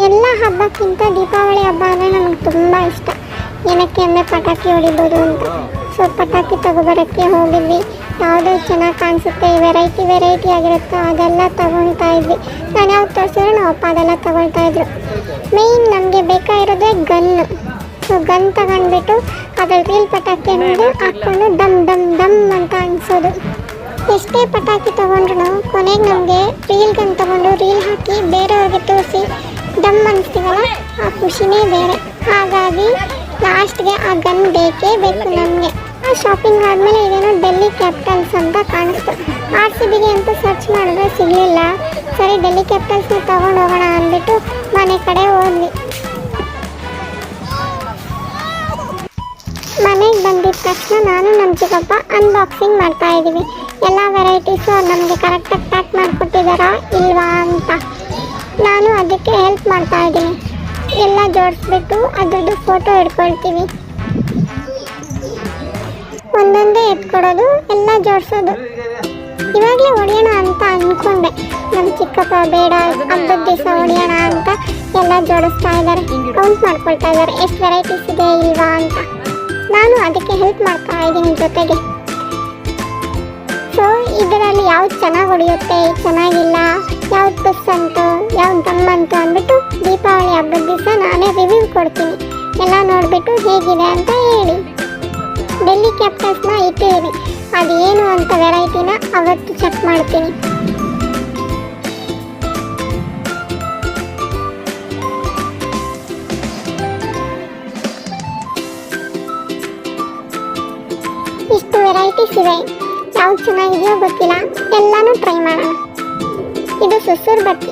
ಎಲ್ಲ ಹಬ್ಬಕ್ಕಿಂತ ದೀಪಾವಳಿ ಹಬ್ಬ ಅಂದರೆ ನನಗೆ ತುಂಬ ಇಷ್ಟ. ಏನಕ್ಕೆ ಅಂದರೆ ಪಟಾಕಿ ಹೊಡಿಬೋದು ಅಂತ. ಸೊ ಪಟಾಕಿ ತಗೊಬರೋಕ್ಕೆ ಹೋಗಿದ್ವಿ. ಯಾವುದು ಚೆನ್ನಾಗಿ ಕಾಣಿಸುತ್ತೆ, ವೆರೈಟಿ ಆಗಿರುತ್ತೋ ಅದೆಲ್ಲ ತಗೊಳ್ತಾ ಇದ್ವಿ. ನಾನು ಯಾವ್ದು ತೋರಿಸಿದ್ರೆ ನಮ್ಮ ಅಪ್ಪ ಅದೆಲ್ಲ ತಗೊಳ್ತಾ ಇದ್ರು. ಮೇಯ್ನ್ ನಮಗೆ ಬೇಕಾಗಿರೋದೇ ಗನ್ನು. ಸೊ ಗನ್ ತಗೊಂಡ್ಬಿಟ್ಟು ಅದ್ರಲ್ಲಿ ರೀಲ್ ಪಟಾಕಿ ಮೇಲೆ ಹಾಕ್ಕೊಂಡು ಡಮ್ ಡಮ್ ಡಮ್ ಅಂತ ಅನಿಸೋದು. ಎಷ್ಟೇ ಪಟಾಕಿ ತೊಗೊಂಡ್ರು ನಾವು ಕೊನೆಗೆ ನಮಗೆ ರೀಲ್ ಗನ್ ತೊಗೊಂಡು ರೀಲ್ ಹಾಕಿ ಬೇರೆಯವ್ರಿಗೆ ತೋರಿಸಿ ಡಮ್ ಅನಿಸ್ತೀವಲ್ಲ, ಆ ಖುಷಿನೇ ಬೇರೆ. ಹಾಗಾಗಿ ಲಾಸ್ಟ್ಗೆ ಆ ಗನ್ ಬೇಕೇ ಬೇಕು ನಮಗೆ. ಆ ಶಾಪಿಂಗ್ ಆದಮೇಲೆ ಇದೇನೋ ಡೆಲ್ಲಿ ಕ್ಯಾಪಿಟಲ್ಸ್ ಅಂತ ಕಾಣಿಸ್ತು. RCBಗೆ ಅಂತ ಸರ್ಚ್ ಮಾಡಿದ್ರೆ ಸಿಗಲಿಲ್ಲ. ಸರಿ ಡೆಲ್ಲಿ ಕ್ಯಾಪಿಟಲ್ಸ್ನ ತೊಗೊಂಡು ಹೋಗೋಣ ಅಂದ್ಬಿಟ್ಟು ಮನೆ ಕಡೆ ಹೋದ್ವಿ. ಮನೆಗೆ ಬಂದಿದ್ದ ತಕ್ಷಣ ನಾನು ನಮ್ಮ ಚಿಕ್ಕಪ್ಪ ಅನ್ಬಾಕ್ಸಿಂಗ್ ಮಾಡ್ತಾಯಿದ್ದೀವಿ. ಎಲ್ಲ ವೆರೈಟೀಸು ನಮಗೆ ಕರೆಕ್ಟಾಗಿ ಪ್ಯಾಕ್ ಮಾಡಿಕೊಟ್ಟಿದ್ದಾರಾ ಇಲ್ವಾ ಅಂತ ನಾನು ಅದಕ್ಕೆ ಹೆಲ್ಪ್ ಮಾಡ್ತಾಯಿದ್ದೀನಿ. ಎಲ್ಲ ಜೋಡಿಸ್ಬಿಟ್ಟು ಅದ್ರದ್ದು ಫೋಟೋ ಇಟ್ಕೊಳ್ತೀವಿ. ಒಂದೊಂದೇ ಎತ್ಕೊಡೋದು, ಎಲ್ಲ ಜೋಡಿಸೋದು. ಇವಾಗಲೇ ಹೊಡೆಯೋಣ ಅಂತ ಅಂದ್ಕೊಂಡೆ. ನಮ್ಮ ಚಿಕ್ಕಪ್ಪ ಬೇಡ ಹಬ್ಬದ ದಿವಸ ಹೊಡೆಯೋಣ ಅಂತ ಎಲ್ಲ ಜೋಡಿಸ್ತಾ ಇದ್ದಾರೆ, ಕೌಂಟ್ ಮಾಡ್ಕೊಳ್ತಾ ಇದ್ದಾರೆ ಎಷ್ಟು ವೆರೈಟೀಸ್ ಇದೆ ಇಲ್ವಾ ಅಂತ. ನಾನು ಅದಕ್ಕೆ ಹೆಲ್ಪ್ ಮಾಡ್ತಾ ಇದ್ದೀನಿ ಜೊತೆಗೆ. ಸೊ ಇದರಲ್ಲಿ ಯಾವ್ದು ಚೆನ್ನಾಗಿ ಹೊಡೆಯುತ್ತೆ, ಚೆನ್ನಾಗಿಲ್ಲ, ಯಾವ್ದು ಪ್ಲಸ್ ಅಂತು, ಯಾವ್ದು ದಮ್ ಅಂತು ಅಂದ್ಬಿಟ್ಟು ದೀಪಾವಳಿ ಹಬ್ಬದ ದಿವಸ ನಾನೇ ರಿವ್ಯೂ ಕೊಡ್ತೀನಿ. ಎಲ್ಲ ನೋಡಿಬಿಟ್ಟು ಹೇಗಿದೆ ಅಂತ ಹೇಳಿ. ಡೆಲ್ಲಿ ಕ್ಯಾಪಿಟಲ್ಸ್ನ ಇಟ್ಟಿದ್ದೀನಿ, ಅದು ಏನು ಅಂತ ವೆರೈಟಿನ ಅವತ್ತು ಚೆಕ್ ಮಾಡ್ತೀನಿ. ಇಷ್ಟು ವೆರೈಟೀಸ್ ಇವೆ, ಯಾವ್ದು ಚೆನ್ನಾಗಿದೆಯೋ ಗೊತ್ತಿಲ್ಲ, ಎಲ್ಲನೂ ಟ್ರೈ ಮಾಡೋಣ. ಇದು ಸುಸೂರು ಬತ್ತಿ.